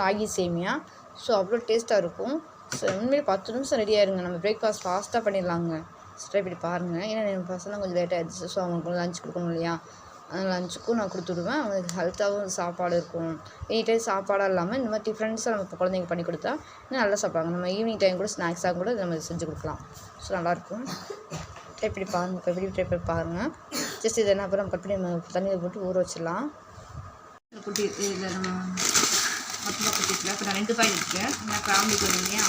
ராகி சேமியா. ஸோ அவ்வளோ டேஸ்ட்டாக இருக்கும். ஸோ உண்மையிலே 10 நிமிஷம் ரெடியாக இருங்க. நம்ம பிரேக்ஃபாஸ்ட் ஃபாஸ்ட்டாக பண்ணிடலாங்க. ட்ரை பண்ணி பாருங்கள். ஏன்னா என் பசங்க கொஞ்சம் லேட் ஆகிடுச்சு. ஸோ அவங்களுக்கு லஞ்ச் கொடுக்கணும் இல்லையா, லஞ்சுக்கும் நான் கொடுத்துடுவேன். அவங்களுக்கு ஹெல்த்தாகவும் சாப்பாடு இருக்கும். எனி டைம் சாப்பாடாக இல்லாமல் இந்த மாதிரி டிஃப்ரெண்ட்ஸாக நம்ம குழந்தைங்க பண்ணி கொடுத்தா இன்னும் நல்லா சாப்பிடுவாங்க. நம்ம ஈவினிங் டைம் கூட ஸ்நாக்ஸாக கூட நம்ம செஞ்சு கொடுக்கலாம். ஸோ நல்லாயிருக்கும். ட்ரை பண்ணி பாருங்கள். இப்போ எப்படி ட்ரை பண்ணி பாருங்கள். ஜஸ்ட் இதை என்ன அப்புறம் கட் பண்ணி நம்ம தண்ணியில் போட்டு ஊற வச்சிடலாம். குட்டி இதில் நம்ம மொத்தமாக குட்டிக்கலாம். இப்போ நான் 2 பாய் இருக்கேன். நான் ஃபேமிலிக்கு வரும் இல்லையா,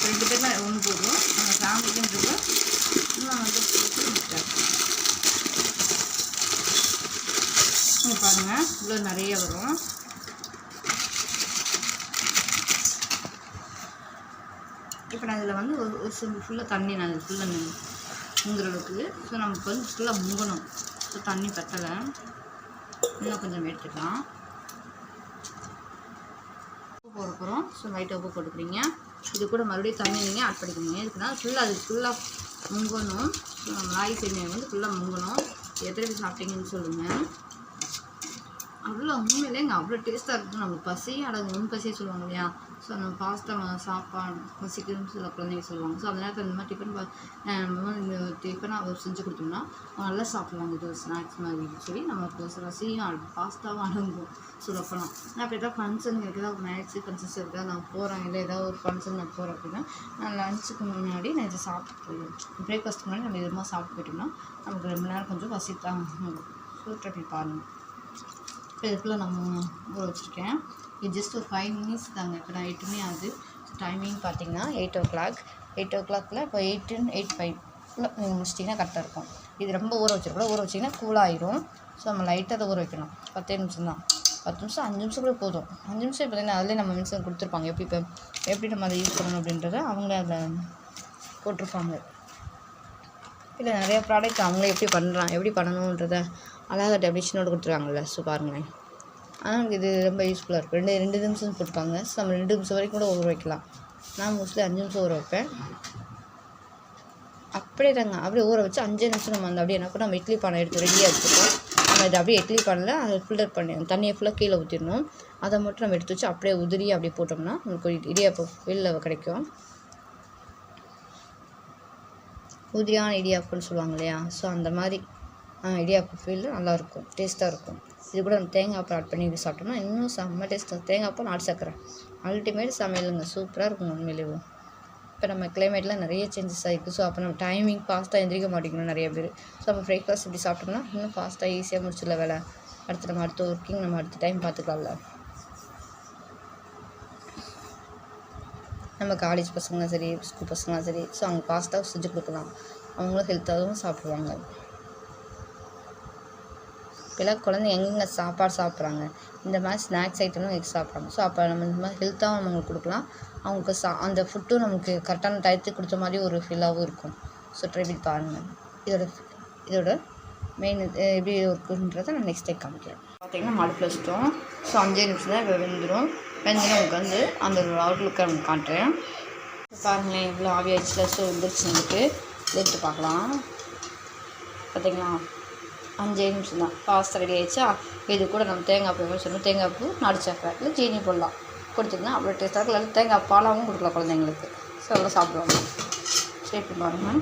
2 பேர் தான் ஒன்று போதும். நம்ம ஃபேமிலிக்குன்றது இன்னும் வந்து நீங்கள் பாருங்கள் இவ்வளோ நிறைய வரும். இப்போ நான் இதில் வந்து ஒரு ஃபுல்லாக தண்ணி நான் இது ஃபுல்லாக முங்குற அளவுக்கு. ஸோ நமக்கு வந்து ஃபுல்லாக முங்கணும். ஸோ தண்ணி பத்தலை, இன்னும் கொஞ்சம் எடுத்துக்கலாம். உப்பு போட போகிறோம். ஸோ லைட்டாக உப்பு போட்டுக்கிறீங்க. இது கூட மறுபடியும் தண்ணி நீங்கள் ஆட் பண்ணிக்கிறீங்க. இதுக்குன்னா ஃபுல்லாக அது ஃபுல்லாக முங்கணும். ஸோ ராகி சேமியா வந்து ஃபுல்லாக முங்கணும். எத்தனை பேர் சாப்பிட்டீங்கன்னு சொல்லுங்கள். அவ்வளோ உண்மையிலே இங்கே அவ்வளோ டேஸ்ட்டாக இருக்கும். நம்ம பசியே அடங்கு முன் பசியே சொல்லுவாங்க இல்லையா. ஸோ நம்ம ஃபாஸ்ட்டாக சாப்பாடு பசிக்குதுன்னு சில குழந்தைங்க சொல்லுவாங்க. ஸோ அந்த நேரத்தில் இந்த மாதிரி டிஃபனாக செஞ்சு கொடுத்தோம்னா நல்லா சாப்பிட்லாம். இது ஒரு ஸ்நாக்ஸ் மாதிரி சொல்லி நம்ம பசியும் ஃபாஸ்ட்டாகவும் அடங்கும் சொல்லப்போனால். நான் இப்போ ஏதாவது ஃபங்க்ஷன் ஏதாவது மேரேஜ் ஃபங்க்ஷன்ஸ் இருக்காது நான் போகிறேன், இல்லை ஏதாவது ஒரு ஃபங்க்ஷன் நான் போகிறேன் அப்படின்னா நான் லஞ்சுக்கு முன்னாடி நான் இதை சாப்பிட்டு பிரேக்ஃபாஸ்ட்டுக்கு முன்னாடி நம்ம இதுமாக சாப்பிட்டு போயிட்டோம்னா நமக்கு ரொம்ப நேரம் கொஞ்சம் பசி தான். ஸோ ட்ரை பாருங்கள். இப்போ இதுக்குள்ளே நம்ம ஊற வச்சுருக்கேன். இது ஜஸ்ட் ஒரு 5 மினிட்ஸ் தாங்க. இப்போ நான் 8 மணி ஆகுது. டைமிங் பார்த்தீங்கன்னா 8 o'clock. 8 o'clockல இப்போ 8:05 நீங்கள் முடிச்சிட்டிங்கன்னா கரெக்டாக இருக்கும். இது ரொம்ப ஊற வச்சிருக்கூட, ஊற வச்சிங்கன்னா கூலாகிடும். ஸோ நம்ம லைட்டாக அதை ஊற வைக்கணும். 10 நிமிஷம் தான். 10 நிமிஷம் 5 நிமிஷம் கூட போதும். 5 நிமிஷம் இப்போ பார்த்தீங்கன்னா அதிலே நம்ம மினிட்ஸ் கொடுத்துருப்பாங்க. எப்படி நம்ம அதை யூஸ் பண்ணணும் அப்படின்றத அவங்க அதில் போட்டிருப்பாங்க. இல்லை நிறையா ப்ராடக்ட் அவங்களே எப்படி பண்ணணுன்றத அழகாக டெபினேஷனோடு கொடுத்துருக்காங்கல்ல. ஸோ பாருங்களேன். ஆனால் இது ரொம்ப யூஸ்ஃபுல்லாக இருக்கும். 2 நிமிஷம் போட்டுருக்காங்க. ஸோ நம்ம 2 நிமிஷம் வரைக்கும் கூட ஊற வைக்கலாம். நான் மோஸ்ட்லி 5 நிமிஷம் ஊற வைப்பேன். அப்படியே தாங்க அப்படியே ஊற வச்சு 5 நிமிஷம் நம்ம அந்த அப்படியே என்ன பண்ண நம்ம இட்லி பானை எடுத்து ரெடியாக வச்சுருக்கோம். நம்ம இதை அப்படியே இட்லி பானையில் அதை ஃபில்டர் பண்ணி தண்ணியை ஃபுல்லாக கீழே ஊற்றிடணும். அதை மட்டும் நம்ம எடுத்து வச்சு அப்படியே உதிரி அப்படியே போட்டோம்னா நமக்கு இடியாப்பம் வெளில கிடைக்கும். உதிரியான இடியாப்பம்னு சொல்லுவாங்க இல்லையா. ஸோ அந்த மாதிரி இடியாப்பம் ஃபீல்டு நல்லாயிருக்கும், டேஸ்ட்டாக இருக்கும். இது கூட நம்ம தேங்காய் பால் ஆட் பண்ணி சாப்பிட்டோம்னா இன்னும் செம்ம டேஸ்ட்டாக. தேங்காய் பால் நாட்டு சக்கரை அல்டிமேட் சமையலுங்க. சூப்பராக இருக்கும் உண்மையிலேயும். இப்போ நம்ம கிளைமேட்டில் நிறைய சேஞ்சஸ் ஆகிருக்கு. ஸோ அப்போ நம்ம டைமிங் ஃபாஸ்ட்டாக எந்திரிக்க மாட்டேங்கணும் நிறைய பேர். ஸோ நம்ம பிரேக்ஃபாஸ்ட் இப்படி சாப்பிட்டோம்னா இன்னும் ஃபாஸ்ட்டாக ஈஸியாக முடிச்சிடல வேலை. அடுத்த ஒர்க்கிங் நம்ம அடுத்த டைம் பார்த்துக்கலாம்ல. நம்ம காலேஜ் பசங்களும் சரி, ஸ்கூல் பசங்களும் சரி, ஸோ அவங்க ஃபாஸ்ட்டாக செஞ்சு கொடுக்கலாம். அவங்களும் ஹெல்த்தாகவும் சாப்பிடுவாங்க. இப்போலாம் குழந்தைங்க எங்கெங்கே சாப்பாடு சாப்பிட்றாங்க, இந்த மாதிரி ஸ்நாக்ஸ் ஐட்டம்லாம் எங்கே சாப்பிட்றாங்க. ஸோ அப்போ நம்ம இந்த மாதிரி ஹெல்த்தாகவும் அவங்களுக்கு கொடுக்கலாம். அவங்களுக்கு அந்த ஃபுட்டும் நமக்கு கரெக்டான டயத்துக்கு கொடுத்த மாதிரி ஒரு ஃபீலாகவும் இருக்கும். ஸோ ட்ரை பண்ணி பாருங்கள். இதோட மெயின் எப்படி இருக்குன்றதை நான் நெக்ஸ்ட் டைம் காமிக்கிறேன். பார்த்தீங்கன்னா அடுப்பில் வச்சிட்டோம். ஸோ 5 நிமிஷம் தான் இப்போ வெந்துடும் உங்களுக்கு வந்து அந்த ஒரு அவுட்லுக்கை நம்ம காட்டுறேன். பாருங்களேன் இவ்வளோ ஆவியாச்சுல. ஸோ வந்துருச்சுன்னுட்டு எடுத்து பார்க்கலாம். பார்த்தீங்களா 5 நிமிஷம் தான் ஃபாஸ்ட்டாக ரெடி ஆகிடுச்சா. இது கூட நம்ம தேங்காய் பூ சொல்லணும். தேங்காய் பூ நாட்டு சக்கரை இல்லை சீனி போடலாம். கொடுத்திங்கன்னா அவ்வளோ டேஸ்ட்டாக இருக்கும். இல்லை தேங்காய் பாலாகவும் கொடுக்கலாம் குழந்தைங்களுக்கு. ஸோ அவ்வளோ சாப்பிடுவாங்க. சரி பாருங்கள்.